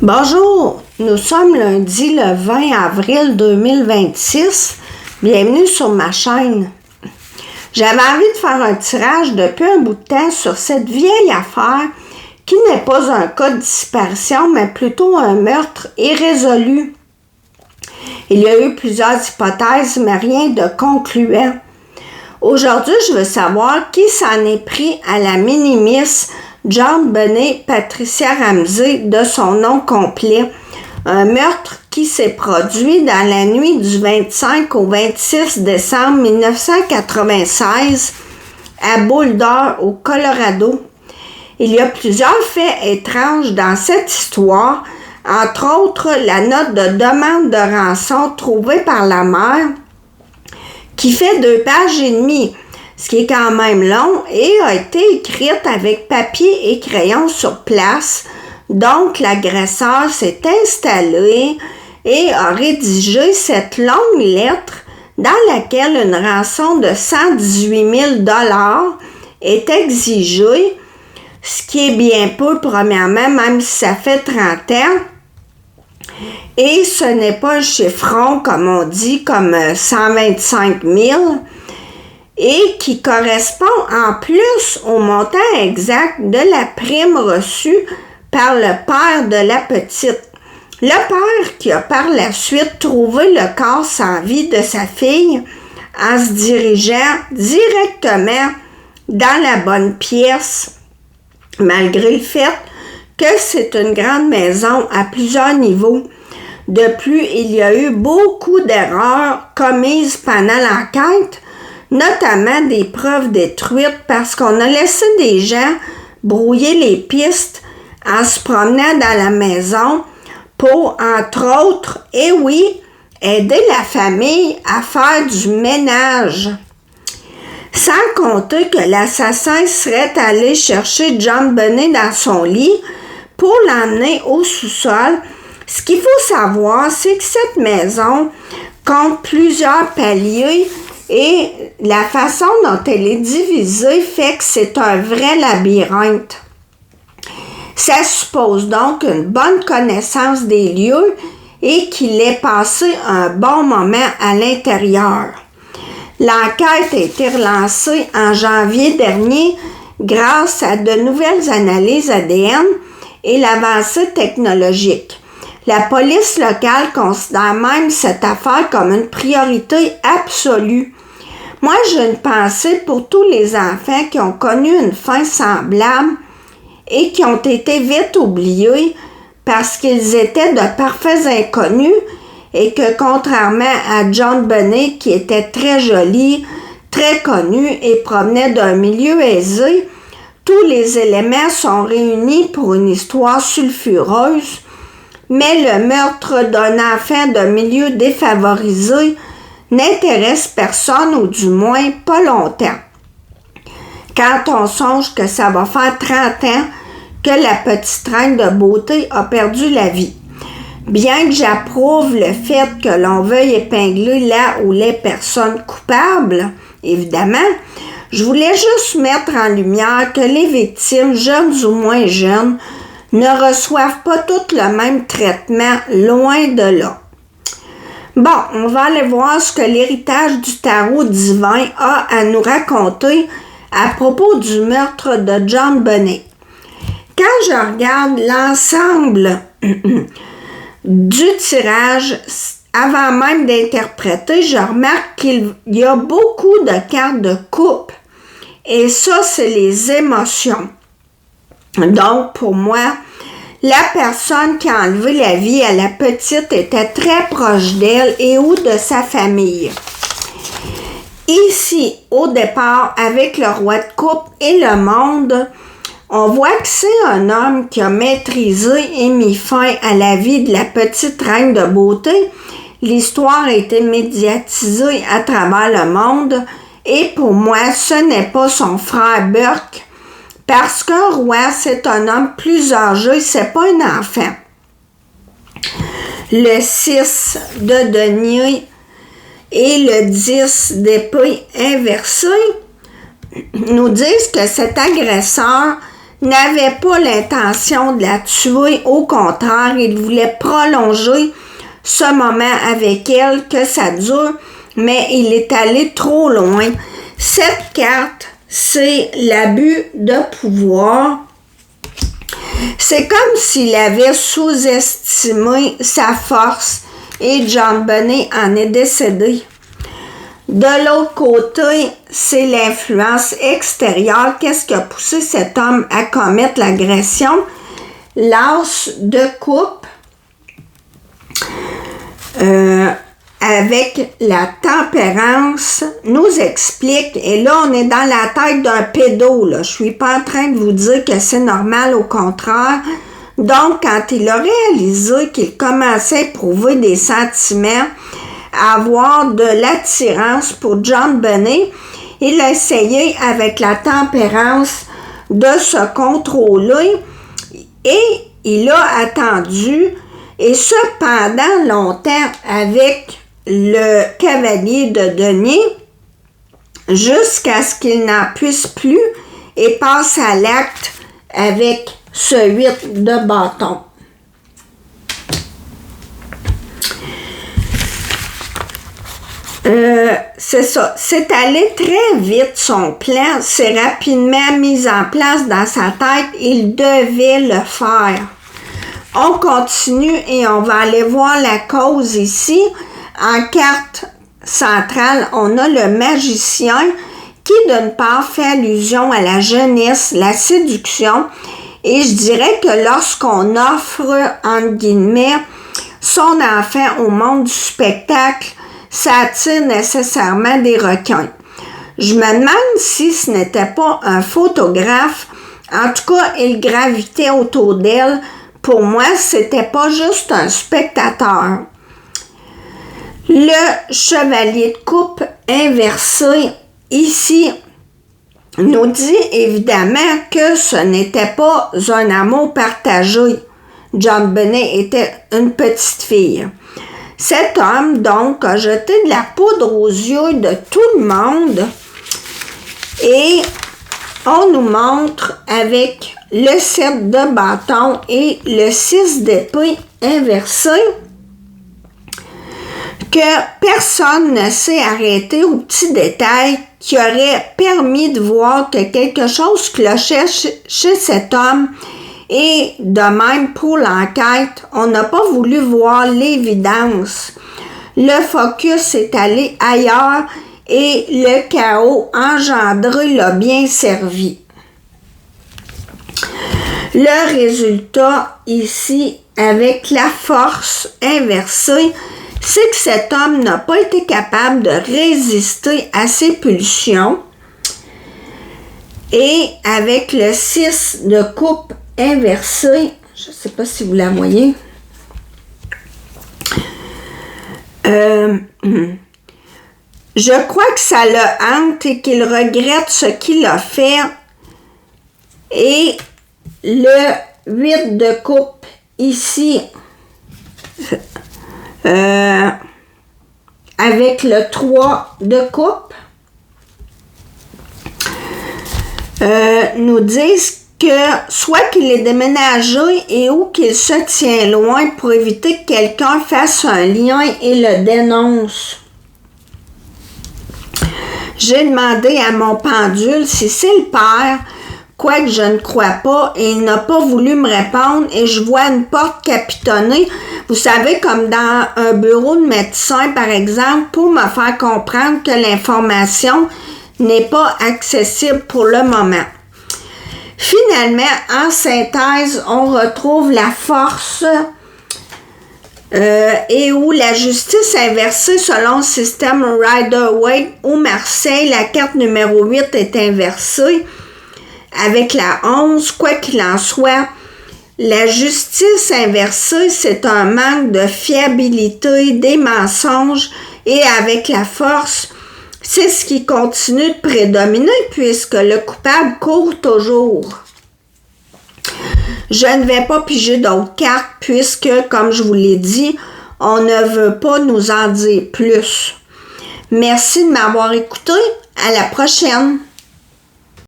Bonjour, nous sommes lundi le 20 avril 2026. Bienvenue sur ma chaîne. J'avais envie de faire un tirage depuis un bout de temps sur cette vieille affaire qui n'est pas un cas de disparition, mais plutôt un meurtre irrésolu. Il y a eu plusieurs hypothèses, mais rien de concluant. Aujourd'hui, je veux savoir qui s'en est pris à la mini-miss JonBenét Patricia Ramsey de son nom complet. Un meurtre qui s'est produit dans la nuit du 25 au 26 décembre 1996 à Boulder, au Colorado. Il y a plusieurs faits étranges dans cette histoire, entre autres la note de demande de rançon trouvée par la mère qui fait 2 pages et demie, ce qui est quand même long, et a été écrite avec papier et crayon sur place. Donc, l'agresseur s'est installé et a rédigé cette longue lettre dans laquelle une rançon de 118 000 $ est exigée, ce qui est bien peu, premièrement, même si ça fait 30 ans. Et ce n'est pas un chiffron, comme on dit, comme 125 000, et qui correspond en plus au montant exact de la prime reçue par le père de la petite. Le père qui a par la suite trouvé le corps sans vie de sa fille en se dirigeant directement dans la bonne pièce, malgré le fait que c'est une grande maison à plusieurs niveaux. De plus, il y a eu beaucoup d'erreurs commises pendant l'enquête, notamment des preuves détruites parce qu'on a laissé des gens brouiller les pistes en se promenant dans la maison pour, entre autres, et oui, aider la famille à faire du ménage. Sans compter que l'assassin serait allé chercher JonBenét dans son lit pour l'emmener au sous-sol. Ce qu'il faut savoir, c'est que cette maison compte plusieurs paliers et la façon dont elle est divisée fait que c'est un vrai labyrinthe. Ça suppose donc une bonne connaissance des lieux et qu'il ait passé un bon moment à l'intérieur. L'enquête a été relancée en janvier dernier grâce à de nouvelles analyses ADN et l'avancée technologique. La police locale considère même cette affaire comme une priorité absolue. Moi, j'ai une pensée pour tous les enfants qui ont connu une fin semblable et qui ont été vite oubliés parce qu'ils étaient de parfaits inconnus et que contrairement à JonBenét, qui était très jolie, très connue et provenait d'un milieu aisé, tous les éléments sont réunis pour une histoire sulfureuse. Mais le meurtre d'un enfant d'un milieu défavorisé n'intéresse personne, ou du moins pas longtemps. Quand on songe que ça va faire 30 ans que la petite reine de beauté a perdu la vie. Bien que j'approuve le fait que l'on veuille épingler là où les personnes coupables, évidemment, je voulais juste mettre en lumière que les victimes, jeunes ou moins jeunes, ne reçoivent pas toutes le même traitement, loin de là. Bon, on va aller voir ce que l'héritage du tarot divin a à nous raconter à propos du meurtre de JonBenét. Quand je regarde l'ensemble du tirage, avant même d'interpréter, je remarque qu'il y a beaucoup de cartes de coupe. Et ça, c'est les émotions. Donc, pour moi, la personne qui a enlevé la vie à la petite était très proche d'elle et ou de sa famille. Ici, au départ, avec le roi de coupe et le monde, on voit que c'est un homme qui a maîtrisé et mis fin à la vie de la petite reine de beauté. L'histoire a été médiatisée à travers le monde et pour moi, ce n'est pas son frère Burke. Parce qu'un roi, c'est un homme plus âgé, c'est pas un enfant. Le 6 de denier et le 10 d'épée inversée nous disent que cet agresseur n'avait pas l'intention de la tuer. Au contraire, il voulait prolonger ce moment avec elle, que ça dure, mais il est allé trop loin. Cette carte, c'est l'abus de pouvoir. C'est comme s'il avait sous-estimé sa force et John Bonet en est décédé. De l'autre côté, c'est l'influence extérieure. Qu'est-ce qui a poussé cet homme à commettre l'agression? L'as de coupe avec la tempérance nous explique, et là on est dans la tête d'un pédo, là. Je suis pas en train de vous dire que c'est normal, au contraire. Donc quand il a réalisé qu'il commençait à éprouver des sentiments, à avoir de l'attirance pour John Bonet, il a essayé avec la tempérance de se contrôler et il a attendu, et ce pendant longtemps avec le cavalier de denier, jusqu'à ce qu'il n'en puisse plus et passe à l'acte avec ce 8 de bâton. C'est ça. C'est allé très vite son plan. C'est rapidement mis en place dans sa tête. Il devait le faire. On continue et on va aller voir la cause ici. En carte centrale, on a le magicien qui, d'une part, fait allusion à la jeunesse, la séduction. Et je dirais que lorsqu'on offre, entre guillemets, son enfant au monde du spectacle, ça attire nécessairement des requins. Je me demande si ce n'était pas un photographe. En tout cas, il gravitait autour d'elle. Pour moi, c'était pas juste un spectateur. Le chevalier de coupe inversé ici nous dit évidemment que ce n'était pas un amour partagé. John Bonet était une petite fille. Cet homme, donc, a jeté de la poudre aux yeux de tout le monde et on nous montre avec le 7 de bâton et le 6 d'épée inversé que personne ne s'est arrêté aux petits détails qui auraient permis de voir que quelque chose clochait chez cet homme. Et de même, pour l'enquête, on n'a pas voulu voir l'évidence. Le focus est allé ailleurs et le chaos engendré l'a bien servi. Le résultat ici, avec la force inversée, c'est que cet homme n'a pas été capable de résister à ses pulsions. Et avec le 6 de coupe inversé, je ne sais pas si vous la voyez, je crois que ça le hante et qu'il regrette ce qu'il a fait. Et le 8 de coupe ici, avec le 3 de coupe, nous disent que soit qu'il est déménagé et ou qu'il se tient loin pour éviter que quelqu'un fasse un lien et le dénonce. J'ai demandé à mon pendule si c'est le père, quoique je ne crois pas, et il n'a pas voulu me répondre et je vois une porte capitonnée. Vous savez, comme dans un bureau de médecin, par exemple, pour me faire comprendre que l'information n'est pas accessible pour le moment. Finalement, en synthèse, on retrouve la force et où la justice inversée selon le système Rider-Waite où Marseille, la carte numéro 8 est inversée avec la 11. Quoi qu'il en soit, la justice inversée, c'est un manque de fiabilité, des mensonges, et avec la force, c'est ce qui continue de prédominer puisque le coupable court toujours. Je ne vais pas piger d'autres cartes puisque, comme je vous l'ai dit, on ne veut pas nous en dire plus. Merci de m'avoir écouté. À la prochaine.